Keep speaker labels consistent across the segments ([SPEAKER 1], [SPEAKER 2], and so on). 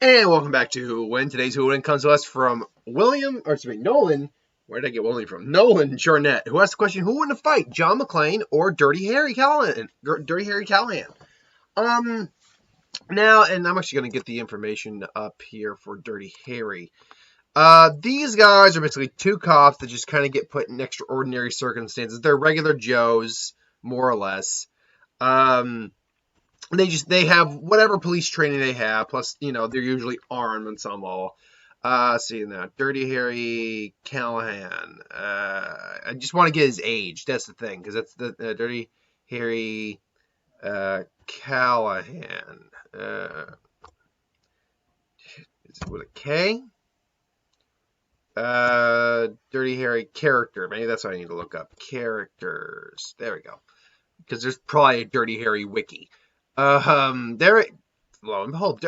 [SPEAKER 1] And welcome back to Who Win. Today's Who Win comes to us from Nolan. Where did I get William from? Nolan Jornet, who asked the question, who won a fight, John Mcclane or Dirty Harry Callahan? Now, and I'm actually going to get the information up here for Dirty Harry. These guys are basically two cops that just kind of get put in extraordinary circumstances. They're regular Joes, more or less. They have whatever police training they have, plus, they're usually armed on some level. See now, Dirty Harry Callahan. I just want to get his age. That's the thing, because that's the Dirty Harry Callahan. Is it with a K? Dirty Harry character. Maybe that's what I need to look up. Characters. There we go. Because there's probably a Dirty Harry wiki. There, lo and behold,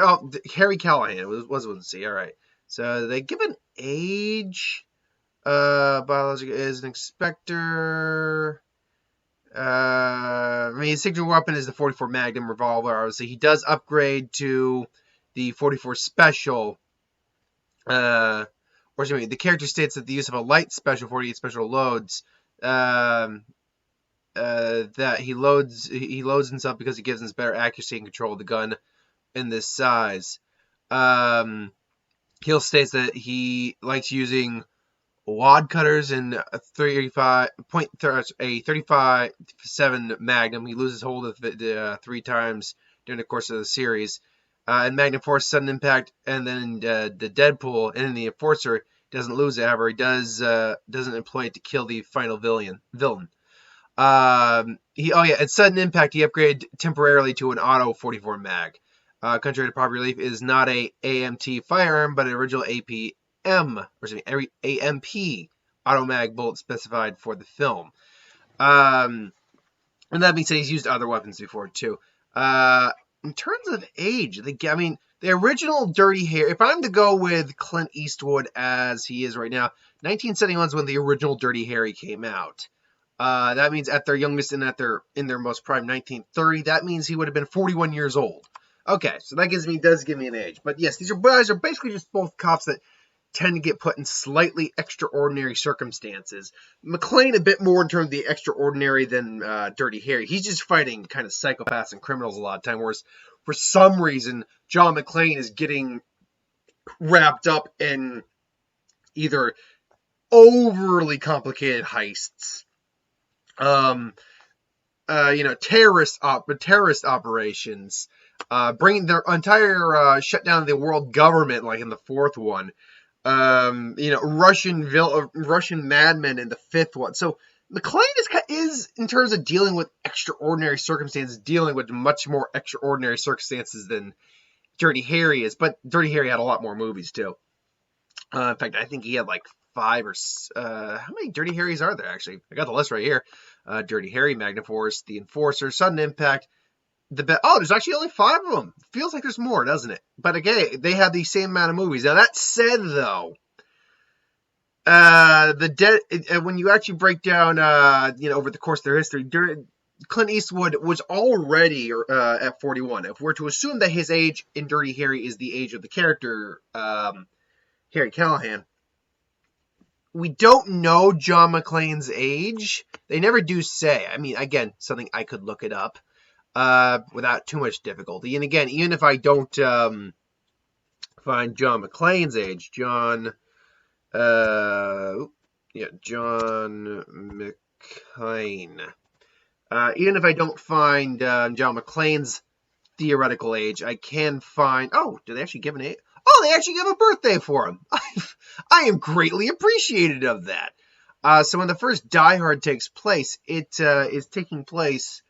[SPEAKER 1] Harry Callahan was with C. All right, so they give an age. Biological is an inspector. His signature weapon is the 44 Magnum revolver. Obviously, he does upgrade to the 44 Special. The character states that the use of a light special 48 special loads. That he loads himself because it gives him better accuracy and control of the gun in this size. He'll states that he likes using wad cutters in a 35.7 Magnum. He loses hold of it 3 times during the course of the series. In Magnum Force, Sudden Impact, and then the Deadpool, and in the Enforcer, doesn't lose it. However, he doesn't employ it to kill the final villain. At Sudden Impact, he upgraded temporarily to an auto 44 mag. Contrary to popular belief, is not a AMT firearm, but an original AMP auto mag bullet specified for the film. And that being said, he's used other weapons before too. In terms of age, the original Dirty Harry, if I'm to go with Clint Eastwood as he is right now, 1971 is when the original Dirty Harry came out. That means at their youngest and in their most prime, 1930. That means he would have been 41 years old. Okay, so that does give me an age. But yes, these guys are basically just both cops that tend to get put in slightly extraordinary circumstances. Mcclane a bit more in terms of the extraordinary than Dirty Harry. He's just fighting kind of psychopaths and criminals a lot of time, whereas for some reason John Mcclane is getting wrapped up in either overly complicated heists, terrorist operations, bringing their entire shutdown of the world government, like in the 4th one, Russian madmen in the 5th one. So Mcclane is in terms of dealing with extraordinary circumstances, dealing with much more extraordinary circumstances than Dirty Harry is. But Dirty Harry had a lot more movies too. In fact, I think he had like 5 or how many Dirty Harrys are there, actually? I got the list right here. Dirty Harry, Magnum Force, The Enforcer, Sudden Impact. There's actually only 5 of them. Feels like there's more, doesn't it? But again, they have the same amount of movies. Now, that said, though, when you actually break down, over the course of their history, Clint Eastwood was already at 41. If we're to assume that his age in Dirty Harry is the age of the character, Harry Callahan, we don't know John McClane's age. They never do say. Again, something I could look it up without too much difficulty. And again, even if I don't find John McClane's age, John McClane. Even if I don't find John McClane's theoretical age, I can find. Oh, do they actually give an age? Oh, they actually give a birthday for him. I am greatly appreciative of that. So when the first Die Hard takes place, it is taking place,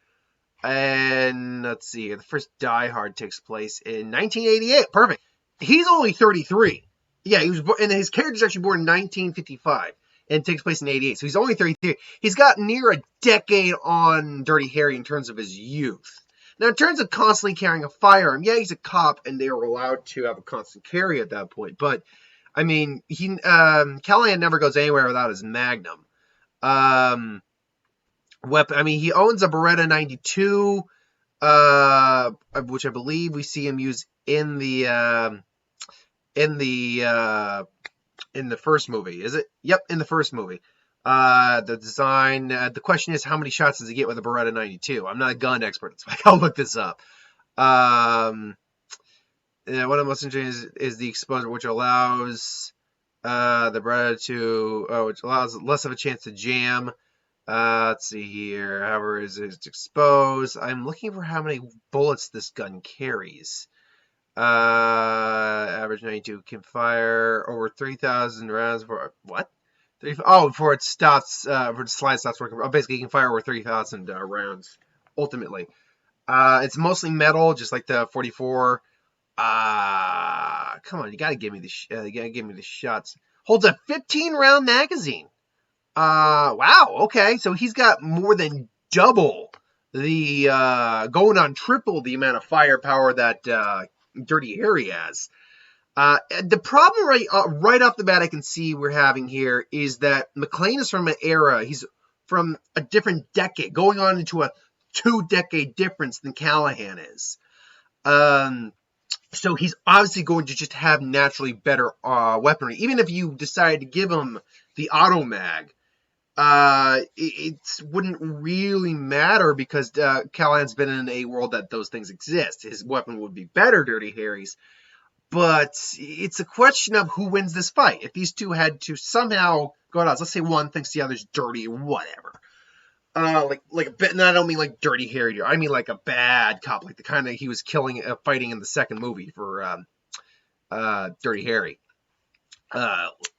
[SPEAKER 1] and let's see, the first Die Hard takes place in 1988. Perfect. He's only 33. Yeah, he was, and his character's actually born in 1955, and takes place in 88. So he's only 33. He's got near a decade on Dirty Harry in terms of his youth. Now, in terms of constantly carrying a firearm, yeah, he's a cop, and they are allowed to have a constant carry at that point. But Callahan never goes anywhere without his Magnum. Weapon. He owns a Beretta 92, which I believe we see him use in the in the first movie. Is it? Yep, in the first movie. The design. The question is, how many shots does he get with a Beretta 92? I'm not a gun expert, so I'll look this up. One of the most interesting is the exposure, which allows the Beretta to, which allows less of a chance to jam. Let's see here. However, is it exposed? I'm looking for how many bullets this gun carries. Average 92 can fire over 3,000 rounds for what? Before it stops, for the slide stops working. Basically, you can fire over 3,000 rounds. Ultimately, it's mostly metal, just like the 44. Come on, you gotta give me the shots. Holds a 15-round magazine. Wow. Okay, so he's got more than double the going on triple the amount of firepower that Dirty Harry has. The problem right off the bat I can see we're having here is that Mcclane is from an era, he's from a different decade, going on into a 2-decade difference than Callahan is. So he's obviously going to just have naturally better weaponry. Even if you decide to give him the auto mag, it wouldn't really matter because Callahan's been in a world that those things exist. His weapon would be better, Dirty Harry's. But it's a question of who wins this fight. If these two had to somehow go out, let's say one thinks the other's dirty or whatever. Like a bit, and I don't mean like Dirty Harry. I mean like a bad cop, like the kind that he was fighting in the second movie for Dirty Harry.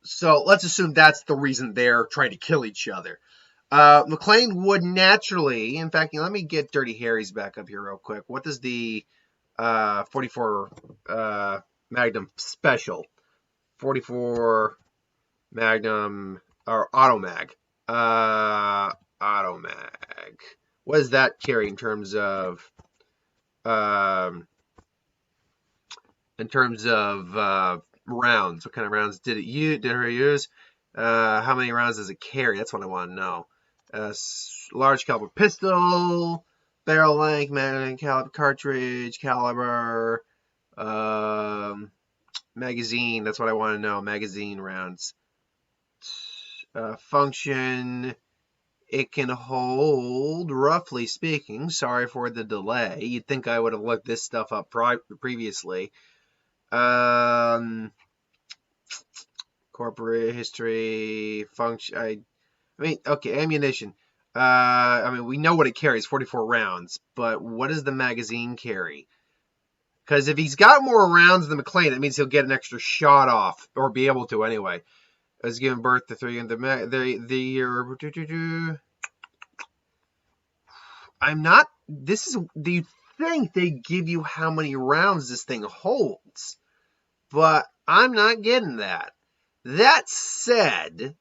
[SPEAKER 1] So let's assume that's the reason they're trying to kill each other. Mcclane would naturally, in fact, let me get Dirty Harry's back up here real quick. What does the 44 Magnum Special, 44 Magnum or Auto Mag, Auto Mag? What does that carry in terms of rounds? What kind of rounds did it use? How many rounds does it carry? That's what I want to know. Large caliber pistol, barrel length, magazine caliber, cartridge caliber, magazine. That's what I want to know. Magazine rounds. Function. It can hold, roughly speaking. Sorry for the delay. You'd think I would have looked this stuff up previously. Corporate history, function. Okay, ammunition. We know what it carries, 44 rounds, but what does the magazine carry? Because if he's got more rounds than Mcclane, that means he'll get an extra shot off, or be able to anyway. I was given birth to 3 in the year. I'm not. This is. Do you think they give you how many rounds this thing holds? But I'm not getting that. That said,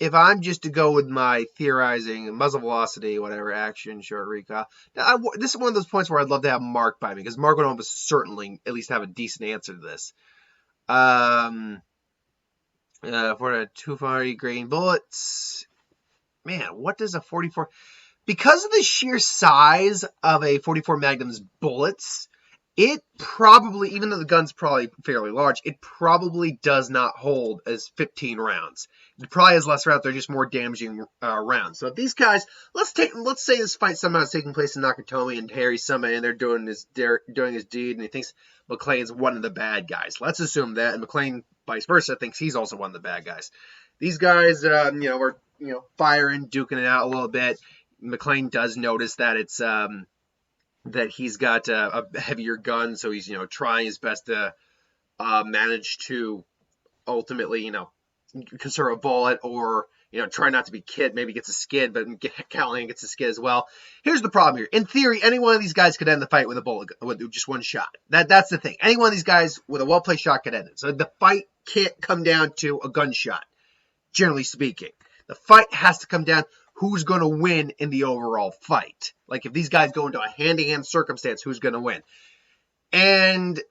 [SPEAKER 1] if I'm just to go with my theorizing, muzzle velocity, whatever, action, short recoil, this is one of those points where I'd love to have Mark by me, because Mark would almost certainly at least have a decent answer to this. For the 240 grain bullets, man, what does a 44... Because of the sheer size of a 44 Magnum's bullets, it probably, even though the gun's probably fairly large, it probably does not hold as 15 rounds. It probably has less rounds. They're just more damaging rounds. So if these guys, let's say this fight somehow is taking place in Nakatomi and Harry's somebody and they're doing his deed and he thinks Mcclane's one of the bad guys. Let's assume that, and Mcclane, vice versa, thinks he's also one of the bad guys. These guys, were firing, duking it out a little bit. Mcclane does notice that it's that he's got a heavier gun, so he's trying his best to manage to ultimately conserve a bullet, or try not to be kid. Maybe gets a skid, but Callahan gets a skid as well. Here's the problem here. In theory, any one of these guys could end the fight with a bullet, with just one shot. That's the thing. Any one of these guys with a well-placed shot could end it. So the fight can't come down to a gunshot. Generally speaking, the fight has to come down who's going to win in the overall fight. Like if these guys go into a hand-to-hand circumstance, who's going to win? And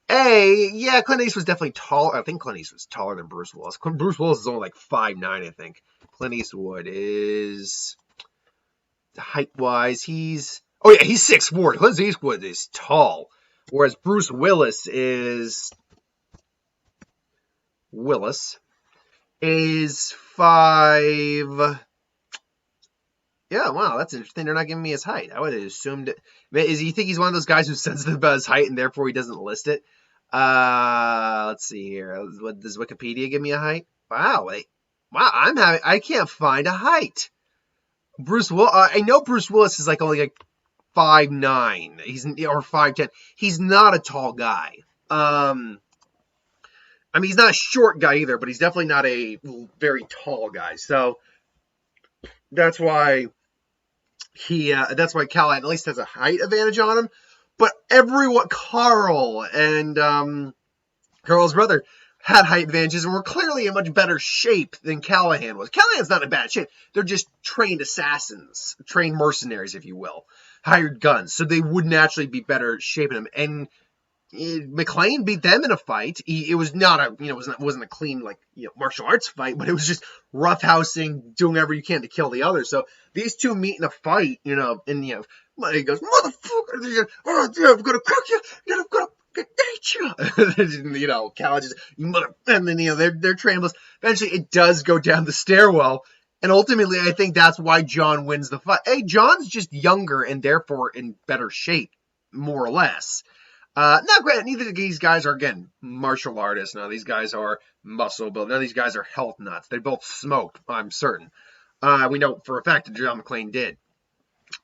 [SPEAKER 1] Clint Eastwood was definitely taller. I think Clint Eastwood was taller than Bruce Willis. Bruce Willis is only like 5'9", I think. Clint Eastwood is, height-wise, he's 6'4". Clint Eastwood is tall. Whereas Bruce Willis is Willis is 5. Yeah, wow, that's interesting. They're not giving me his height. I would have assumed it. You think he's one of those guys who's sensitive about his height and therefore he doesn't list it? Let's see here. What does Wikipedia give me a height? Wow, wait. Wow, I can't find a height. Bruce Will. I know Bruce Willis is only 5'9". Or 5'10". He's not a tall guy. I mean, he's not a short guy either, but he's definitely not a very tall guy. So that's why Callahan at least has a height advantage on him. But Carl and Carl's brother had height advantages and were clearly in much better shape than Callahan was. Callahan's not in bad shape. They're just trained assassins, trained mercenaries, if you will, hired guns. So they would naturally be better shape than him. And Mcclane beat them in a fight. It was not wasn't a clean martial arts fight, but it was just roughhousing, doing whatever you can to kill the other. So these two meet in a fight, and he goes, "Motherfucker, I'm gonna cook you, I'm gonna eat you." Cal just, and then they're trained. Eventually, it does go down the stairwell, and ultimately, I think that's why John wins the fight. Hey, John's just younger and therefore in better shape, more or less. Not great. Neither of these guys are, again, martial artists. Now, these guys are muscle built. None of these guys are health nuts. They both smoked, I'm certain. We know for a fact that John Mcclane did.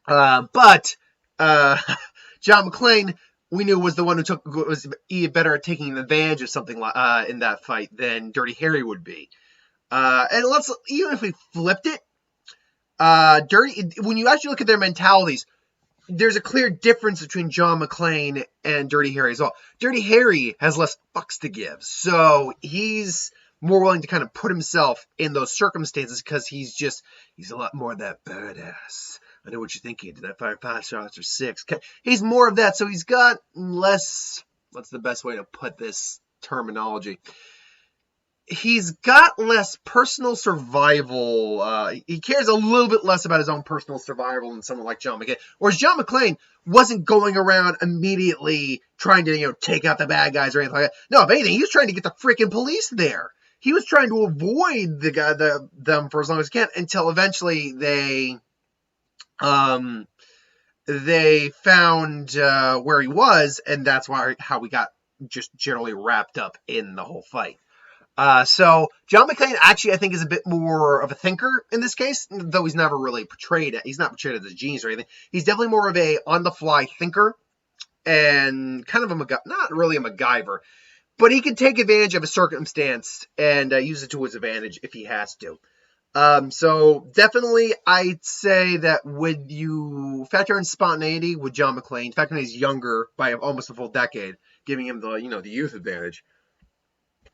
[SPEAKER 1] But John Mcclane, we knew, was the one who was better at taking advantage of something in that fight than Dirty Harry would be. And even if we flipped it, when you actually look at their mentalities, there's a clear difference between John Mcclane and Dirty Harry as well. Dirty Harry has less fucks to give, so he's more willing to kind of put himself in those circumstances because he's a lot more of that badass. I know what you're thinking. Did I fire 5 shots or 6? He's more of that, so he's got less. What's the best way to put this terminology? He's got less personal survival. He cares a little bit less about his own personal survival than someone like John McClane. Whereas John McClane wasn't going around immediately trying to, take out the bad guys or anything like that. No, if anything, he was trying to get the freaking police there. He was trying to avoid them for as long as he can until eventually they found where he was, and that's how we got just generally wrapped up in the whole fight. So John McClane actually, I think, is a bit more of a thinker in this case, though he's never really portrayed. He's not portrayed as a genius or anything. He's definitely more of a on-the-fly thinker and kind of not really a MacGyver, but he can take advantage of a circumstance and use it to his advantage if he has to. So definitely, I'd say that when you factor in spontaneity with John McClane, factor in he's younger by almost a full decade, giving him the youth advantage.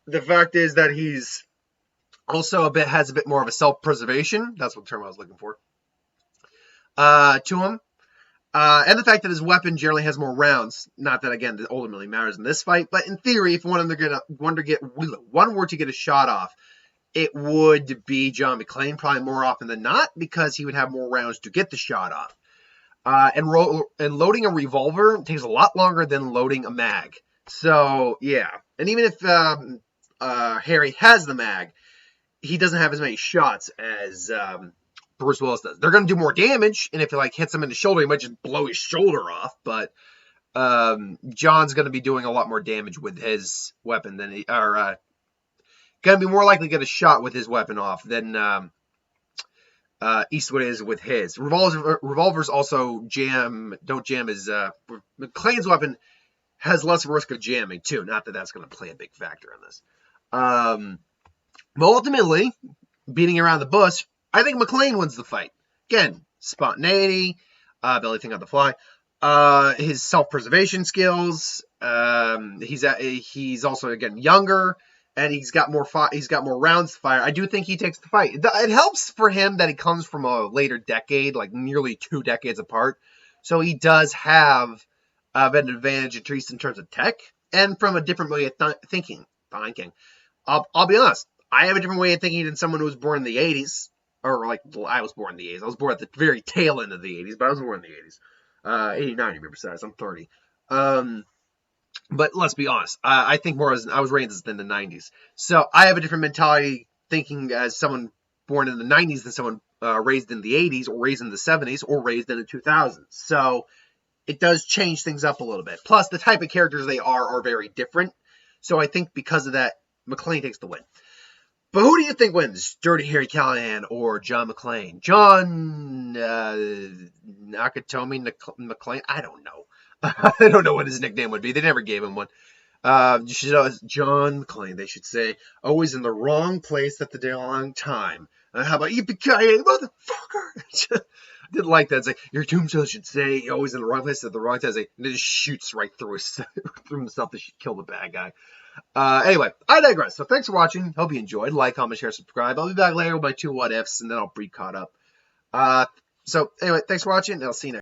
[SPEAKER 1] The fact is that he's also has a bit more of a self-preservation. That's what term I was looking for. To him. And the fact that his weapon generally has more rounds. Not that, again, that ultimately matters in this fight. But in theory, if one were to get a shot off, it would be John McClane probably more often than not because he would have more rounds to get the shot off. And loading a revolver takes a lot longer than loading a mag. So, yeah. And even if Harry has the mag, he doesn't have as many shots as Bruce Willis does. They're going to do more damage, and if it hits him in the shoulder, he might just blow his shoulder off. But John's going to be doing a lot more damage with his weapon than going to be more likely to get a shot with his weapon off than Eastwood is with his. Revolvers also don't jam his. McClane's weapon has less risk of jamming too. Not that that's going to play a big factor in this. But ultimately, beating around the bush, I think McClane wins the fight. Again, spontaneity, ability to think on the fly, his self-preservation skills. He's also, again, younger, and he's got more rounds to fire. I do think he takes the fight. It helps for him that he comes from a later decade, nearly 2 decades apart. So he does have an advantage, at least in terms of tech, and from a different way of thinking. I'll be honest. I have a different way of thinking than someone who was born in the 80s. Or, I was born in the 80s. I was born at the very tail end of the 80s, but I was born in the 80s. 89 to be precise. I'm 30. But let's be honest. I think more as I was raised in the 90s. So I have a different mentality thinking as someone born in the 90s than someone raised in the 80s or raised in the 70s or raised in the 2000s. So it does change things up a little bit. Plus, the type of characters they are very different. So I think because of that, Mcclane takes the win. But who do you think wins, Dirty Harry Callahan or John Mcclane? John Nakatomi Mcclane? I don't know. I don't know what his nickname would be. They never gave him one. You should know John Mcclane. They should say, always in the wrong place at the wrong time. How about yippee motherfucker? I didn't like that. It's like, your tombstone should say, always in the wrong place at the wrong time. Like, and it just shoots right through himself to kill the bad guy. Anyway, I digress. So thanks for watching. Hope you enjoyed. Like, comment, share, subscribe. I'll be back later with my 2 what ifs, and then I'll be caught up. So anyway, thanks for watching, and I'll see you next time.